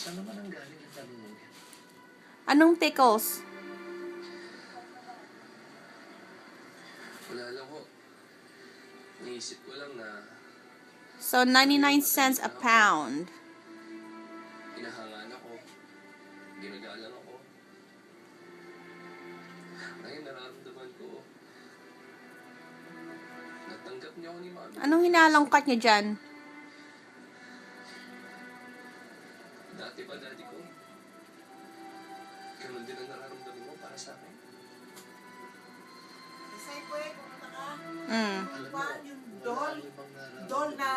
Saan naman ang galing ang tanong mo? Anong pickles? Wala lang ko. Naisip ko lang na So, 99 cents a pound. hinahangaan ako. Ginagalang ako. Ngayon nararamdaman ko. Natanggap niyo ako ni Mami. Anong hinalangkat niyo dyan? Dati ba, Daddy ko? Ganun din ang nararamdaman mo para sa akin. Isay po eh, pumunta ka. Mm. Yung doll na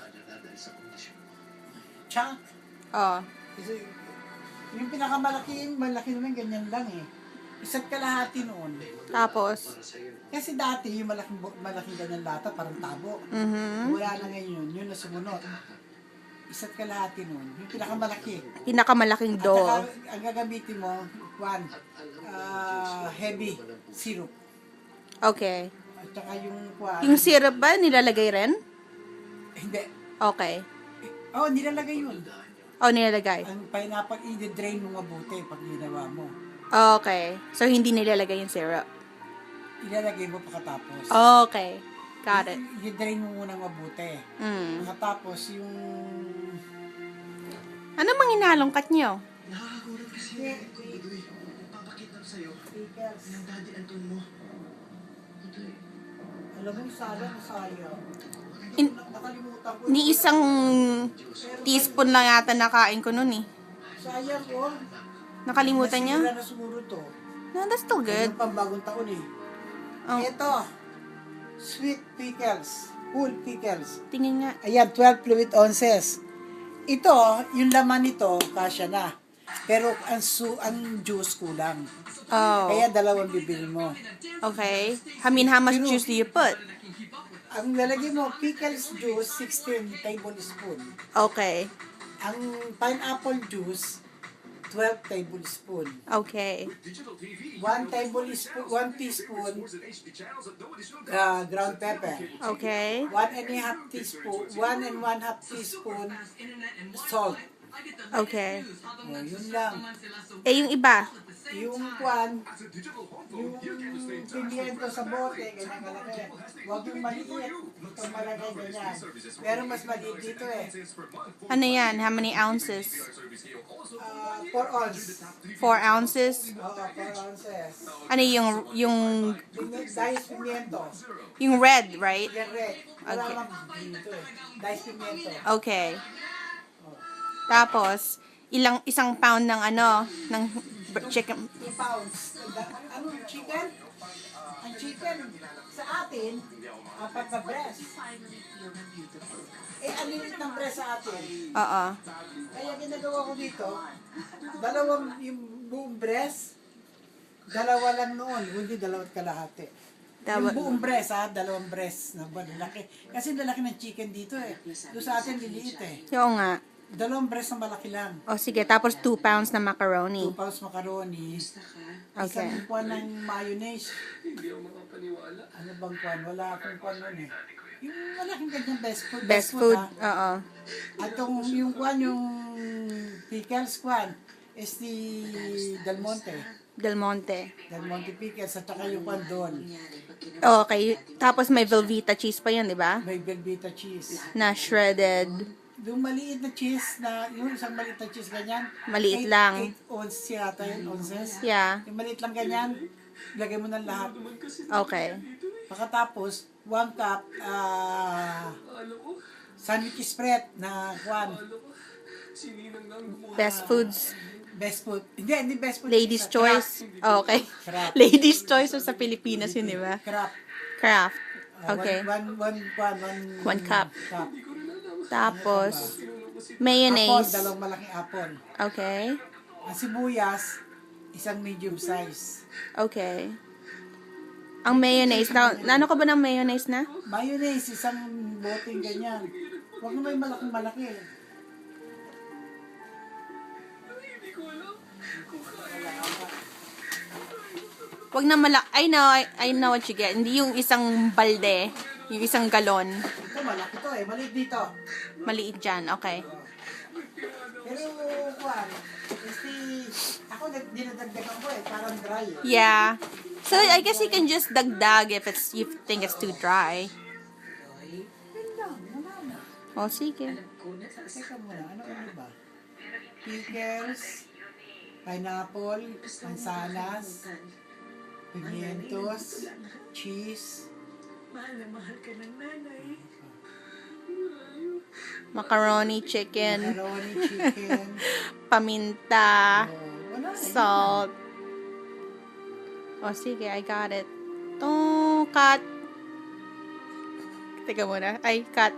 Dahil sa kondisyon mo. chunk. Oh. Kasi, yung pinakamalaki, malaki naman ganyan lang eh. Isa't kalahati noon. Tapos? Para sa'yo. Kasi dati, yung malaking ganyan lata, parang tabo. Mhm. Wala na ngayon, yun na sumunod. Isa't kalahati noon. Yung pinakamalaki. Pinakamalaking At doll. saka, ang gagamitin mo, one, heavy syrup. Okay. At saka yung one, Yung syrup ba nilalagay rin? hindi. Okay. Oh, nilalagay yun. Oh, nilalagay. Ang pineapple, i-drain mo mabuti pag ginawa mo. Okay. So, hindi nilalagay yung syrup. Ilalagay mo pagkatapos. Okay. Got it. I-drain mo muna mabuti. Mm. Pagkatapos, yung... Ano mang inalongkat niyo? Nakakagulat kasi kung Budoy. Papakita ko sa'yo. Pickles. Ng Daddy Anton mo. Budoy. Alam mo, sayang. In- Nakalimutan ko. Ni isang teaspoon lang yata nakain ko nun eh. Sayang ko. Nakalimutan niya? Nasira na siguro to. No, that's still good. Yung pambagong taon eh. Oh, Ito. Sweet pickles. Whole pickles. tingin nga. Ayan, 12 fluid ounces. Ito, yung laman nito, kasya na. Pero ang juice kulang. Oh, Kaya dalawang bibili mo. okay. I mean, how much juice do you put? Ang lalagay mo, pickles juice, 16 tablespoon. Okay. Ang pineapple juice, 12 tablespoon. Okay. 1 teaspoon ground pepper. Okay. 1 and 1/2 teaspoon salt. Okay. O, yun lang. Eh, yung iba? Yung pimiento sa bote, ganyan kalaki. Huwag yung maliit. Itong malagay ganyan. Pero mas maliit dito eh. Ano yan? How many ounces? 4 ounce. 4 ounces? Oo, 4 ounces. Ano yung Diced pimiento. yung red, right? Yan red. Wala Okay. mang dito eh. Diced pimiento. Okay. Tapos, isang pound ng ng chicken. 2 pounds. Ano, chicken? Ang chicken sa atin, 4 na breast. Eh, ang lilit ng breast sa atin. Oo. Kaya ginagawa ko dito, yung buong breast, dalawa lang noon, hindi 2 kalahati. Yung buong breast, 2 breast na laki. Kasi lalaki ng chicken dito eh. Doon sa atin, liliit eh. Oo nga. 2 breast na malaki lang. O sige, tapos 2 pounds na 2 macaroni. pounds macaroni. Okay. Isang kuwan ng mayonnaise. Hindi ako makapaniwala. Ano bang kuwan? Wala akong kuwan nun eh. Yung malaking ganyan best food. Best food. ah. Oo. At yung kuwan, yung pickles kuwan, is the Del Monte. Del Monte. Del Monte pickles at saka yung kuwan doon. Okay. Tapos may Velveeta cheese pa yun, di ba? May Velveeta cheese. Na shredded. Yung maliit na cheese na, yung isang maliit na cheese ganyan. Maliit lang. 8 ounces yata yun, ounces. Yeah. Yung maliit lang ganyan, lagay mo ng lahat. Okay. Pagkatapos, 1 cup sandwich spread na kuwan. Sininang lang gumawa. Best foods. Best food. Hindi best food. Ladies' Sa choice. Oh, okay. Crap. Ladies' choice sa Pilipinas yun, di ba? Crap. Craft. Okay. One cup. cup. Tapos, Apple, mayonnaise. 2 malaking apple. Okay. Ang sibuyas, isang medium size. Okay. Ang mayonnaise. Ano ka ba ng mayonnaise na? Mayonnaise, isang boteng ganyan. Huwag na may malaki. Hindi ko alam. Wag na I know what you get. Hindi yung isang balde. Yung isang galon. Ito malaki to eh. Maliit dito. Maliit dyan. Okay. Pero, kuwan, ako dinadagdagan ko parang dry eh. Yeah. So, I guess you can just dagdag if you think it's too dry. Yun lang, wala na. O, sige. Teka muna, ano ba? Pickles, pineapple, mansanas, pimientos, cheese, Mahal na mahal ka ng nanay. Macaroni chicken, macaroni chicken, paminta, wala na. salt. O, sige, I got it. Oh, cut. Teka muna. Ay, cut.